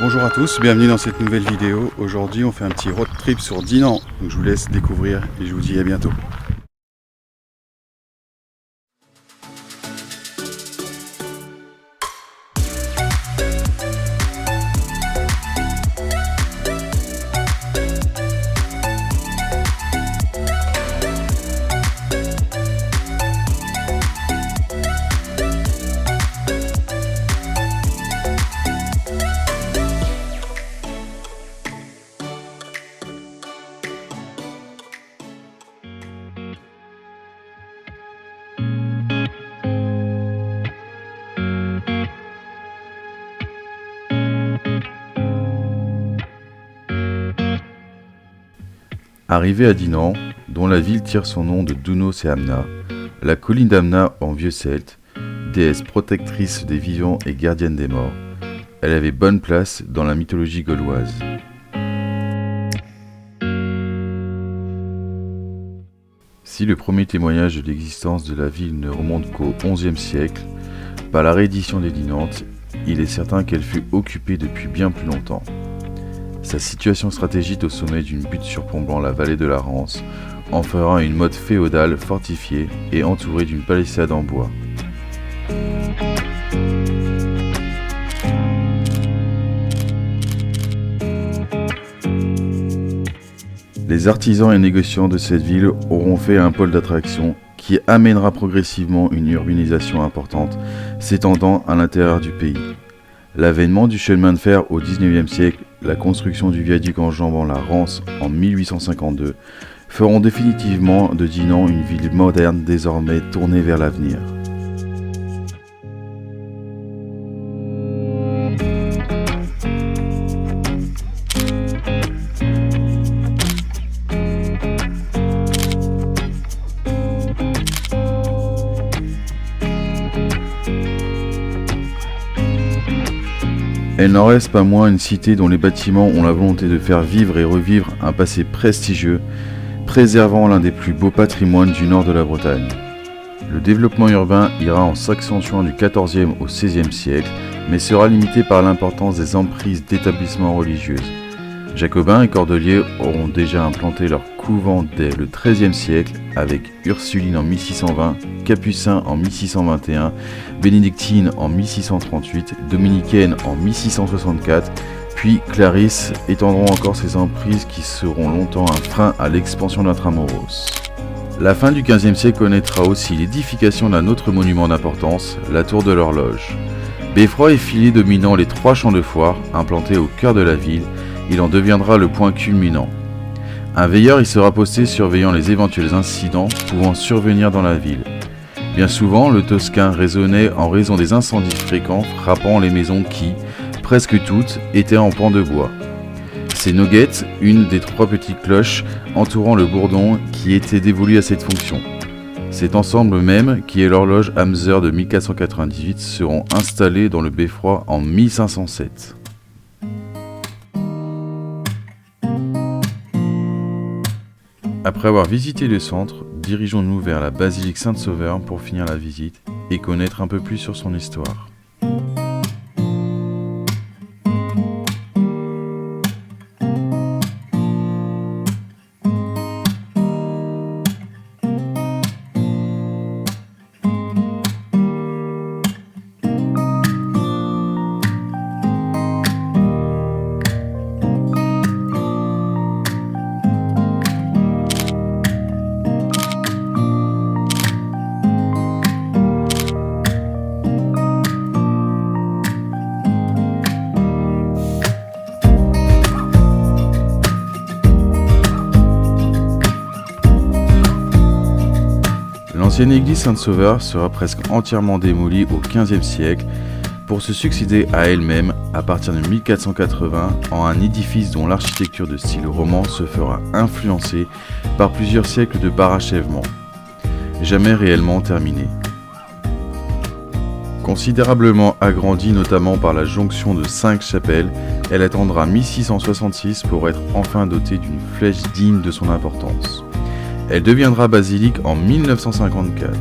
Bonjour à tous, bienvenue dans cette nouvelle vidéo. Aujourd'hui on fait un petit road trip sur Dinan, donc je vous laisse découvrir et je vous dis à bientôt. Arrivé à Dinan, dont la ville tire son nom de Dounos et Amna, la colline d'Amna en vieux celte, déesse protectrice des vivants et gardienne des morts, elle avait bonne place dans la mythologie gauloise. Si le premier témoignage de l'existence de la ville ne remonte qu'au XIe siècle, par la réédition des Dinantes, il est certain qu'elle fut occupée depuis bien plus longtemps. Sa situation stratégique au sommet d'une butte surplombant la vallée de la Rance en fera une motte féodale fortifiée et entourée d'une palissade en bois. Les artisans et négociants de cette ville auront fait un pôle d'attraction qui amènera progressivement une urbanisation importante s'étendant à l'intérieur du pays. L'avènement du chemin de fer au XIXe siècle, la construction du viaduc enjambant la Rance en 1852 feront définitivement de Dinan une ville moderne désormais tournée vers l'avenir. Elle n'en reste pas moins une cité dont les bâtiments ont la volonté de faire vivre et revivre un passé prestigieux, préservant l'un des plus beaux patrimoines du nord de la Bretagne. Le développement urbain ira en s'accentuant du XIVe au XVIe siècle, mais sera limité par l'importance des emprises d'établissements religieux. Jacobins et Cordeliers auront déjà implanté leur couvent dès le XIIIe siècle, avec Ursuline en 1620, Capucins en 1621, Bénédictines en 1638, Dominicaines en 1664, puis Clarisse étendront encore ces emprises qui seront longtemps un frein à l'expansion d'Intramuros. La fin du XVe siècle connaîtra aussi l'édification d'un autre monument d'importance, la tour de l'horloge. Beffroi et Fillet dominant les 3 champs de foire, implantés au cœur de la ville, il en deviendra le point culminant. Un veilleur y sera posté surveillant les éventuels incidents pouvant survenir dans la ville. Bien souvent, le Tosquin résonnait en raison des incendies fréquents frappant les maisons qui, presque toutes, étaient en pan de bois. C'est Noguette, une des 3 petites cloches entourant le bourdon, qui était dévolue à cette fonction. Cet ensemble même, qui est l'horloge Hamzer de 1498, seront installés dans le Beffroi en 1507. Après avoir visité le centre, dirigeons-nous vers la basilique Saint-Sauveur pour finir la visite et connaître un peu plus sur son histoire. L'ancienne église Saint-Sauveur sera presque entièrement démolie au XVe siècle pour se succéder à elle-même à partir de 1480 en un édifice dont l'architecture de style roman se fera influencer par plusieurs siècles de parachèvement, jamais réellement terminé. Considérablement agrandie notamment par la jonction de 5 chapelles, elle attendra 1666 pour être enfin dotée d'une flèche digne de son importance. Elle deviendra basilique en 1954.